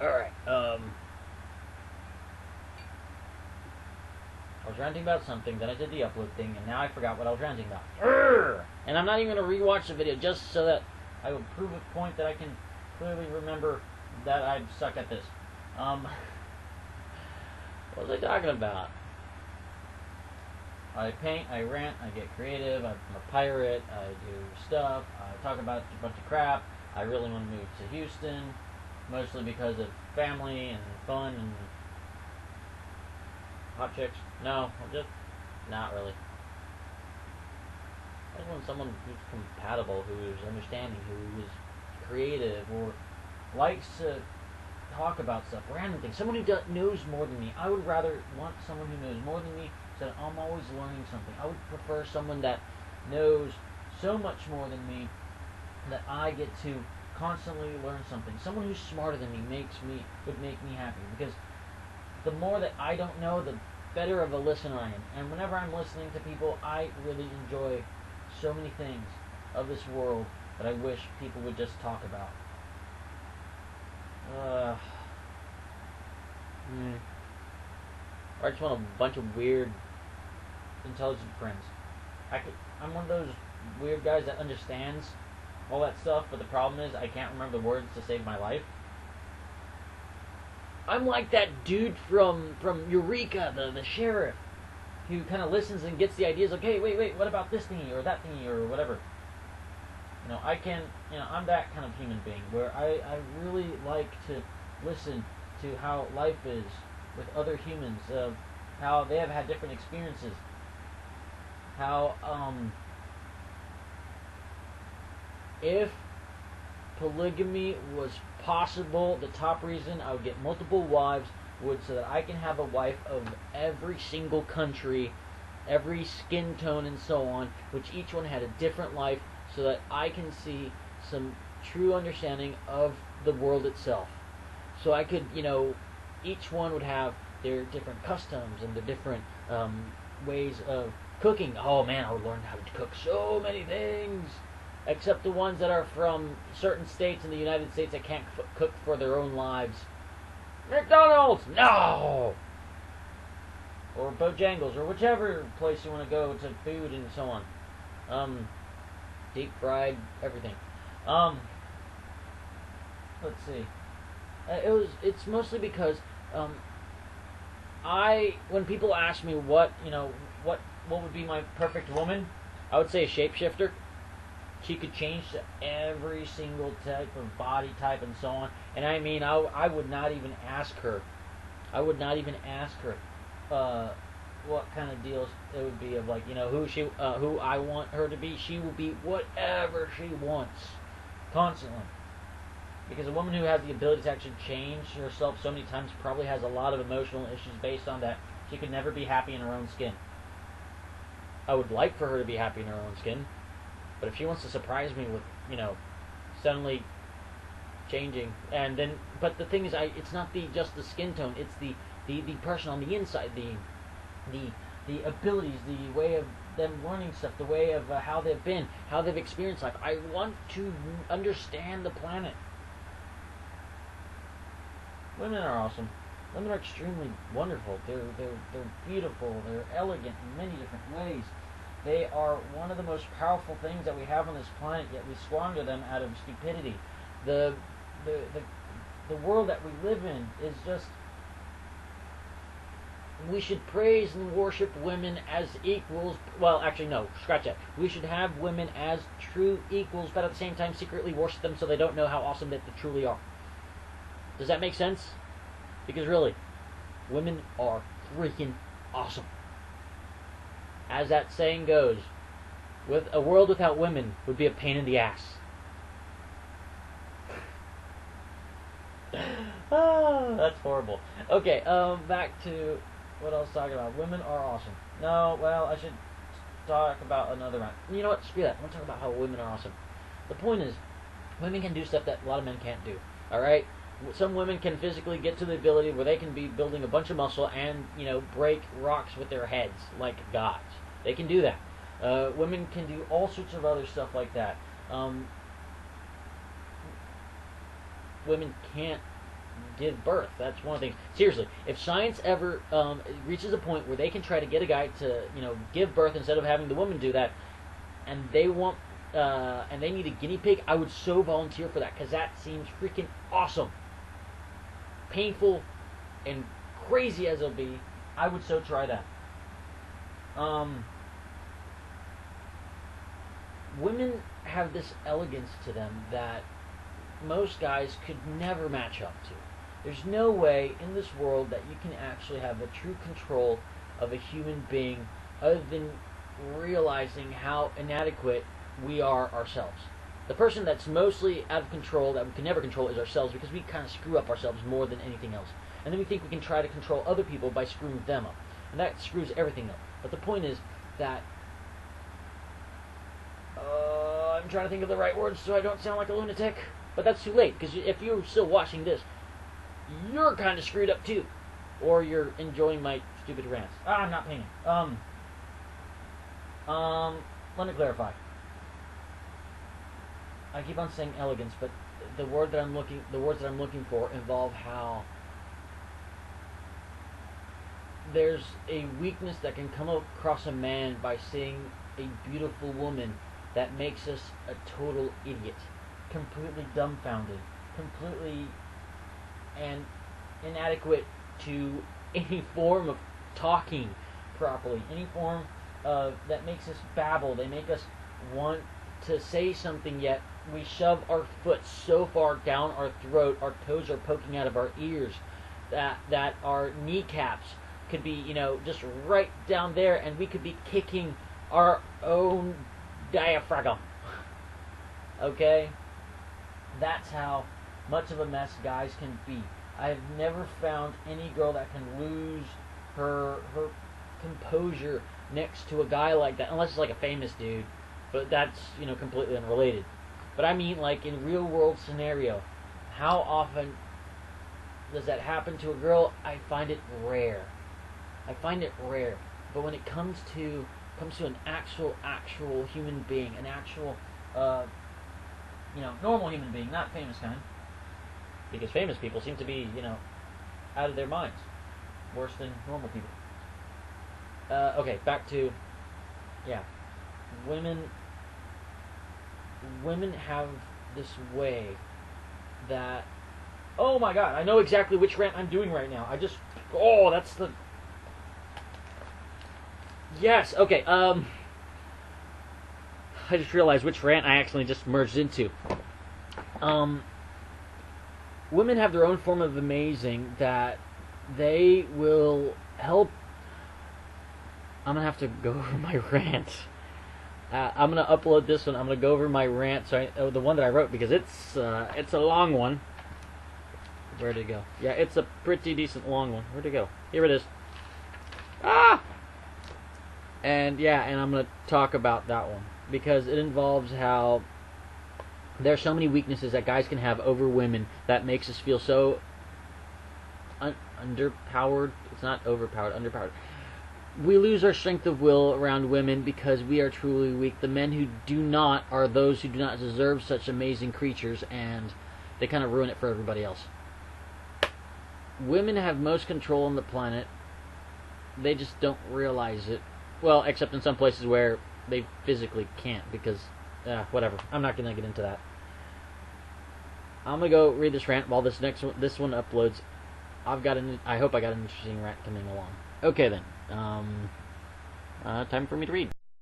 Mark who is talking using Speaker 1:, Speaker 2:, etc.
Speaker 1: Alright, I was ranting about something, then I did the upload thing, and now I forgot what I was ranting about. Urgh! And I'm not even going to rewatch the video just so that I will prove a point that I can clearly remember that I suck at this. What was I talking about? I paint, I rant, I get creative, I'm a pirate, I do stuff, I talk about a bunch of crap. I really want to move to Houston, mostly because of family and fun and hot chicks. No, just not really. I just want someone who's compatible, who's understanding, who is creative, or likes to talk about stuff, random things. Someone who knows more than me. I would rather want someone who knows more than me, so that I'm always learning something. I would prefer someone that knows so much more than me that I get to constantly learn something. Someone who's smarter than me would make me happy, because the more that I don't know, the better of a listener I am. And whenever I'm listening to people, I really enjoy so many things of this world that I wish people would just talk about. Or I just want a bunch of weird, intelligent friends. I'm one of those weird guys that understands all that stuff, but the problem is I can't remember the words to save my life. I'm like that dude from Eureka, the sheriff, who kind of listens and gets the ideas. Like, hey, wait, what about this thingy or that thingy or whatever? I'm that kind of human being where I really like to listen to how life is with other humans, how they have had different experiences, how if polygamy was possible, the top reason I would get multiple wives would so that I can have a wife of every single country, every skin tone and so on, which each one had a different life, so that I can see some true understanding of the world itself. So I could, each one would have their different customs and the different ways of cooking. Oh man, I would learn how to cook so many things. Except the ones that are from certain states in the United States that can't cook for their own lives. McDonald's! No! Or Bojangles, or whichever place you want to go to food and so on. Deep fried, everything. Let's see. It's mostly because, when people ask me what would be my perfect woman, I would say a shapeshifter. She could change to every single type of body type and so on. And I mean, I would not even ask her. What kind of deals it would be of, like, who I want her to be. She will be whatever she wants, constantly. Because a woman who has the ability to actually change herself so many times probably has a lot of emotional issues based on that. She could never be happy in her own skin. I would like for her to be happy in her own skin. But if she wants to surprise me with, suddenly changing, and then, but the thing is, it's not just the skin tone, it's the person on the inside, the abilities, the way of them learning stuff, the way of how they've been, how they've experienced life. I want to understand the planet. Women are awesome. Women are extremely wonderful. They're beautiful. They're elegant in many different ways. They are one of the most powerful things that we have on this planet, yet we squander them out of stupidity. The world that we live in is just... We should praise and worship women as equals. Well, actually, no, scratch that. We should have women as true equals, but at the same time secretly worship them so they don't know how awesome that they truly are. Does that make sense? Because really, women are freaking awesome. As that saying goes, with a world without women would be a pain in the ass. Oh, that's horrible. Okay, back to what I was talking about. Women are awesome. No, well, I should talk about another one. You know what? Screw that. I want to talk about how women are awesome. The point is, women can do stuff that a lot of men can't do. Alright? Some women can physically get to the ability where they can be building a bunch of muscle and, break rocks with their heads like gods. They can do that. Women can do all sorts of other stuff like that. Women can't give birth. That's one of the things. Seriously, if science ever reaches a point where they can try to get a guy to, give birth instead of having the woman do that, and they want, and they need a guinea pig, I would so volunteer for that, because that seems freaking awesome. Painful and crazy as it'll be, I would so try that. Women have this elegance to them that most guys could never match up to. There's no way in this world that you can actually have a true control of a human being other than realizing how inadequate we are ourselves. The person that's mostly out of control, that we can never control, is ourselves, because we kind of screw up ourselves more than anything else. And then we think we can try to control other people by screwing them up. And that screws everything up. But the point is that I'm trying to think of the right words so I don't sound like a lunatic. But that's too late, because if you're still watching this, you're kind of screwed up too. Or you're enjoying my stupid rants. I'm not painting. Let me clarify. I keep on saying elegance, but the words that I'm looking for involve how there's a weakness that can come across a man by seeing a beautiful woman that makes us a total idiot, completely dumbfounded, completely and inadequate to any form of talking properly, any form of that makes us babble. They make us want to say something, yet we shove our foot so far down our throat, our toes are poking out of our ears, that our kneecaps could be, just right down there, and we could be kicking our own diaphragm. Okay? That's how much of a mess guys can be. I've never found any girl that can lose her composure next to a guy like that, unless it's like a famous dude. But that's, completely unrelated. But I mean, like, in real world scenario, how often does that happen to a girl? I find it rare. But when it comes to an actual human being, an actual, normal human being, not famous kind, because famous people seem to be, out of their minds, worse than normal people. Okay, back to, women have this way that, oh my god, I know exactly which rant I'm doing right now. That's the, yes, okay, I just realized which rant I actually just merged into. Women have their own form of amazing that they will help. I'm gonna have to go over my rant. I'm gonna upload this one. I'm gonna go over my rant. The one that I wrote, because it's a long one. Where'd it go? Yeah, it's a pretty decent long one. Where'd it go? Here it is. And I'm gonna talk about that one because it involves how there are so many weaknesses that guys can have over women that makes us feel so underpowered. It's not overpowered, underpowered. We lose our strength of will around women because we are truly weak. The men who do not are those who do not deserve such amazing creatures, and they kind of ruin it for everybody else. Women have most control on the planet. They just don't realize it. Well, except in some places where they physically can't, because, whatever. I'm not going to get into that. I'm going to go read this rant while this one uploads. I hope I got an interesting rant coming along. Okay then. Time for me to read.